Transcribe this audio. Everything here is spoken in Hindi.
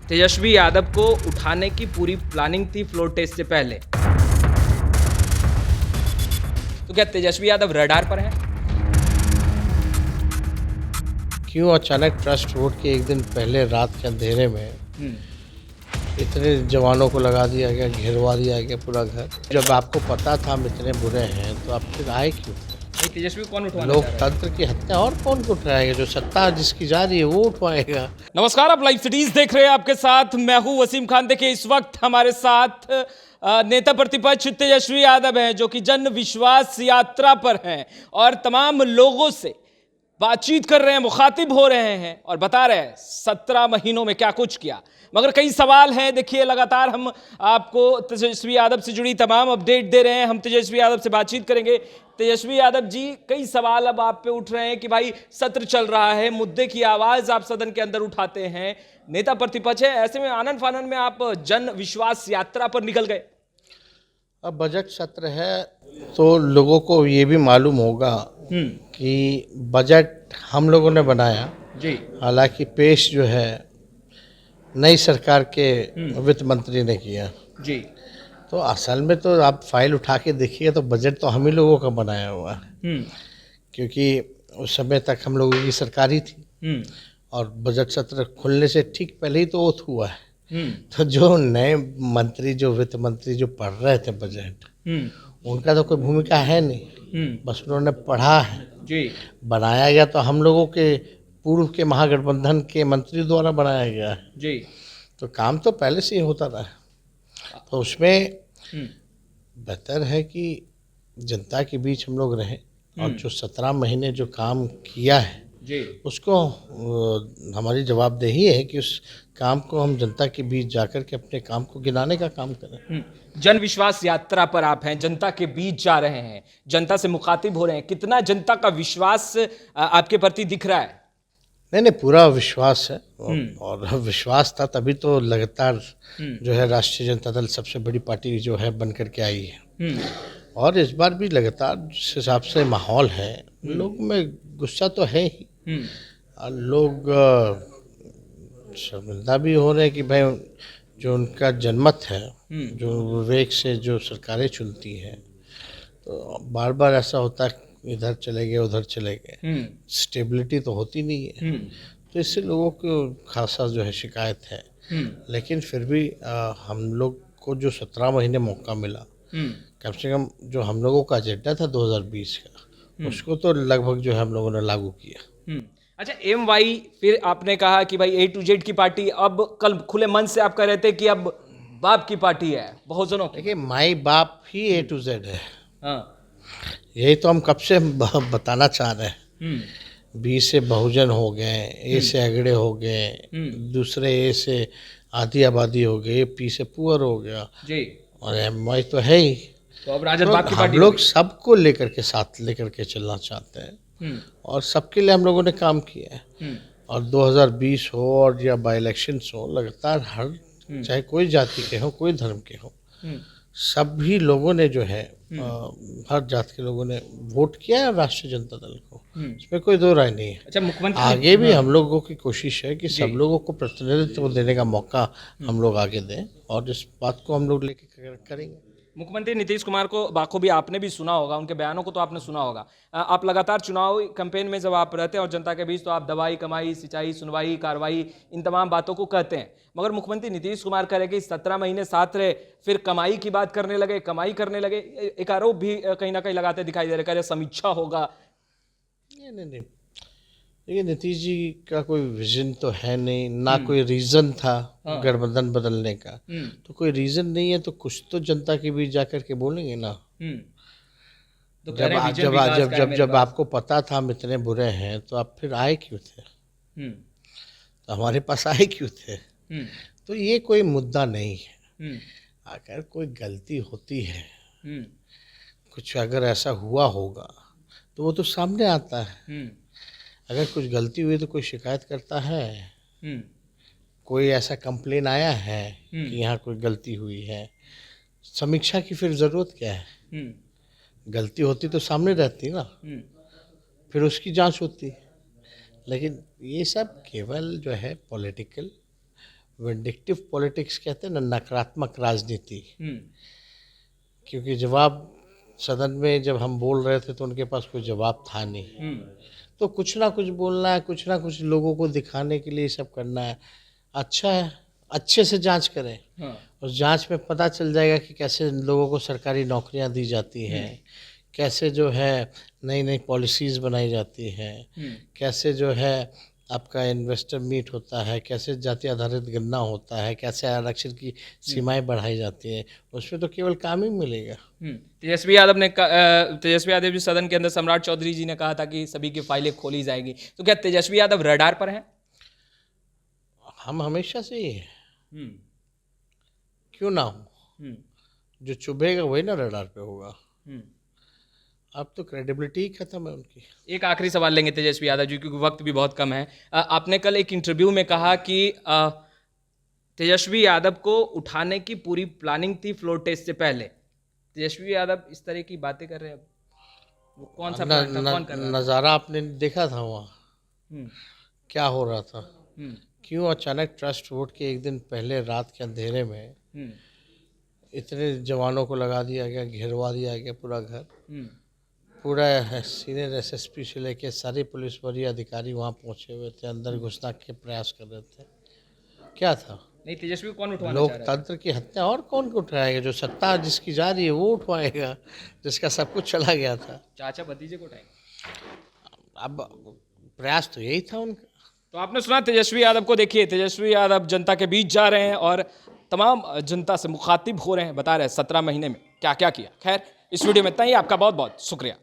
तेजस्वी यादव को उठाने की पूरी प्लानिंग थी फ्लोर टेस्ट से पहले। तो क्या तेजस्वी यादव रडार पर हैं? क्यों अचानक ट्रस्ट वोट के एक दिन पहले रात के अंधेरे में इतने जवानों को लगा दिया गया, घेरवा दिया गया पूरा घर। जब आपको पता था हम इतने बुरे हैं तो आप फिर आए क्यों? नहीं, तेजस्वी को कौन उठवाना चाह रहा है? लोकतंत्र की हत्या और कौन को उठाएगा? जो सत्ता जिसकी जा रही है वो उठवाएगा। नमस्कार, आप लाइव सिटीज देख रहे हैं। आपके साथ मैं हूं वसीम खान। देखिए, इस वक्त हमारे साथ नेता प्रतिपक्ष तेजस्वी यादव हैं, जो कि जन विश्वास यात्रा पर हैं और तमाम लोगों से बातचीत कर रहे हैं, मुखातिब हो रहे हैं और बता रहे हैं 17 महीनों में क्या कुछ किया। मगर कई सवाल हैं। देखिए, लगातार हम आपको तेजस्वी यादव से जुड़ी तमाम अपडेट दे रहे हैं। हम तेजस्वी यादव से बातचीत करेंगे। तेजस्वी यादव जी, कई सवाल अब आप पे उठ रहे हैं कि भाई सत्र चल रहा है, मुद्दे की आवाज आप सदन के अंदर उठाते हैं, नेता प्रतिपक्ष है, ऐसे में आनन फानन में आप जन विश्वास यात्रा पर निकल गए। अब बजट सत्र है तो लोगों को ये भी मालूम होगा कि बजट हम लोगों ने बनाया जी हालांकि पेश जो है नई सरकार के वित्त मंत्री ने किया। जी। तो असल में तो आप फाइल उठा के देखिए तो बजट तो हम ही लोगों का बनाया हुआ है, क्योंकि उस समय तक हम लोगों की सरकार ही थी और बजट सत्र खुलने से ठीक पहले ही तो ओथ हुआ है। तो जो नए मंत्री, जो वित्त मंत्री जो पढ़ रहे थे बजट, उनका तो कोई भूमिका है नहीं, बस उन्होंने पढ़ा है। जी बनाया गया तो हम लोगों के पूर्व के महागठबंधन के मंत्री द्वारा बनाया गया है। जी। तो काम तो पहले से ही होता रहा। तो उसमें बेहतर है कि जनता के बीच हम लोग रहें और जो 17 महीने जो काम किया है जी उसको हमारी जवाबदेही है कि उस काम को हम जनता के बीच जाकर के अपने काम को गिनाने का काम करें। जन विश्वास यात्रा पर आप हैं, जनता के बीच जा रहे हैं, जनता से मुखातिब हो रहे हैं। कितना जनता का विश्वास आपके प्रति दिख रहा है? नहीं, पूरा विश्वास है और विश्वास था तभी तो लगातार जो है राष्ट्रीय जनता दल सबसे बड़ी पार्टी जो है बन करके आई है। और इस बार भी लगातार जिस हिसाब से माहौल है, लोग में गुस्सा तो है ही और लोग शर्मिंदा भी हो रहे हैं कि भाई जो उनका जनमत है, जो विवेक से जो सरकारें चुनती हैं, तो बार बार ऐसा होता है इधर चले गए उधर चले गए, स्टेबिलिटी तो होती नहीं है। तो इससे लोगों को खासा जो है शिकायत है। लेकिन फिर भी हम लोग को जो 17 महीने मौका मिला, कम से कम जो हम लोगों का एजेंडा था 2020 का, उसको तो लगभग जो है हम लोगों ने लागू किया। अच्छा, MY फिर आपने कहा कि भाई A to Z की पार्टी, अब कल खुले मन से आप कह रहे थे कि अब बाप की पार्टी है, बहुजनों की। देखिए, माई बाप ही A to Z है। हाँ। यही तो हम कब से बताना चाह रहे हैं। बी से बहुजन हो गए, ए से अगड़े हो गए, दूसरे ए से आधी आबादी हो गई, पी से पुअर हो गया जी, और MY तो है ही। तो अब राजद बाप की हम पार्टी लोग सबको लेकर के साथ लेकर के चलना चाहते हैं और सबके लिए हम लोगों ने काम किया है। और 2020 हो और या बाई इलेक्शंस हो, लगातार हर चाहे कोई जाति के हो, कोई धर्म के हो, सभी लोगों ने जो है हर जात के लोगों ने वोट किया है राष्ट्रीय जनता दल को। इसमें कोई दो राय नहीं है। अच्छा, मुख्यमंत्री आगे भी हम लोगों की कोशिश है कि सब लोगों को प्रतिनिधित्व देने का मौका हम लोग आगे दें और इस बात को हम लोग लेके करेंगे। मुख्यमंत्री नीतीश कुमार को बाखूबी आपने भी सुना होगा, उनके बयानों को तो आपने सुना होगा। आप लगातार चुनाव कैंपेन में जब आप रहते हैं और जनता के बीच, तो आप दवाई, कमाई, सिंचाई, सुनवाई, कार्रवाई, इन तमाम बातों को कहते हैं। मगर मुख्यमंत्री नीतीश कुमार कह रहे कि 17 महीने साथ रहे, फिर कमाई की बात करने लगे, कमाई करने लगे। एक आरोप भी कहीं ना कहीं लगाते दिखाई दे रहे, कह रहे समीक्षा होगा। नहीं, देखिए, नीतीश जी का कोई विजन तो है नहीं, ना कोई रीज़न था गठबंधन बदलने का। तो कोई रीज़न नहीं है तो कुछ तो जनता के बीच जाकर के बोलेंगे ना। तो जब आपको पता था हम इतने बुरे हैं तो आप फिर आए क्यों थे? तो हमारे पास आए क्यों थे? तो ये कोई मुद्दा नहीं है। अगर कोई गलती होती है, कुछ अगर ऐसा हुआ होगा तो वो तो सामने आता है। अगर कुछ गलती हुई तो कोई शिकायत करता है? कोई ऐसा कंप्लेन आया है कि यहाँ कोई गलती हुई है? समीक्षा की फिर ज़रूरत क्या है? गलती होती तो सामने रहती ना, फिर उसकी जांच होती। लेकिन ये सब केवल जो है पॉलिटिकल विंडिक्टिव पॉलिटिक्स कहते हैं ना, नकारात्मक राजनीति। क्योंकि जवाब सदन में जब हम बोल रहे थे तो उनके पास कोई जवाब था नहीं, तो कुछ ना कुछ बोलना है, कुछ ना कुछ लोगों को दिखाने के लिए सब करना है। अच्छा है, अच्छे से जांच करें। उस जांच में पता चल जाएगा कि कैसे लोगों को सरकारी नौकरियां दी जाती हैं, कैसे जो है नई नई पॉलिसीज़ बनाई जाती हैं, कैसे जो है आपका इन्वेस्टर मीट होता है, कैसे जाति आधारित गणना होता है, कैसे आरक्षण की सीमाएं बढ़ाई जाती हैं। उसमें तो केवल काम ही मिलेगा। तेजस्वी यादव जी सदन के अंदर सम्राट चौधरी जी ने कहा था कि सभी की फाइलें खोली जाएगी, तो क्या तेजस्वी यादव रडार पर हैं? हम हमेशा से ही हैं, क्यों ना हो। जो चुभेगा वही ना रडार पे होगा। अब तो क्रेडिबिलिटी ही खत्म है उनकी। एक आखिरी सवाल लेंगे तेजस्वी यादव जी, क्योंकि वक्त भी बहुत कम है। आपने कल एक इंटरव्यू में कहा कि तेजस्वी यादव को उठाने की पूरी प्लानिंग थी फ्लोर टेस्ट से पहले। तेजस्वी यादव इस तरह की बातें कर रहे हैं, वो कौन सा प्लान था, कौन कर रहा था? नज़ारा आपने देखा था वहाँ क्या हो रहा था। क्यों अचानक ट्रस्ट वोट के एक दिन पहले रात के अंधेरे में इतने जवानों को लगा दिया गया, घेरवा दिया गया पूरा घर। पूरा सीनियर एसएसपी से लेके सारे पुलिस वरीय अधिकारी वहाँ पहुँचे हुए थे, अंदर घुसना के प्रयास कर रहे थे। क्या था? नहीं, तेजस्वी को कौन उठवाना चाह रहा है? लोकतंत्र की हत्या और कौन को उठाएगा? जो सत्ता जिसकी जा रही है वो उठवाएगा, जिसका सब कुछ चला गया था। चाचा भतीजे को उठाएंगे? अब प्रयास तो यही था उनका। तो आपने सुना तेजस्वी यादव को। देखिए, तेजस्वी यादव जनता के बीच जा रहे हैं और तमाम जनता से मुखातिब हो रहे हैं, बता रहे हैं 17 महीने में क्या क्या किया। खैर, इस वीडियो में इतना ही। आपका बहुत बहुत शुक्रिया।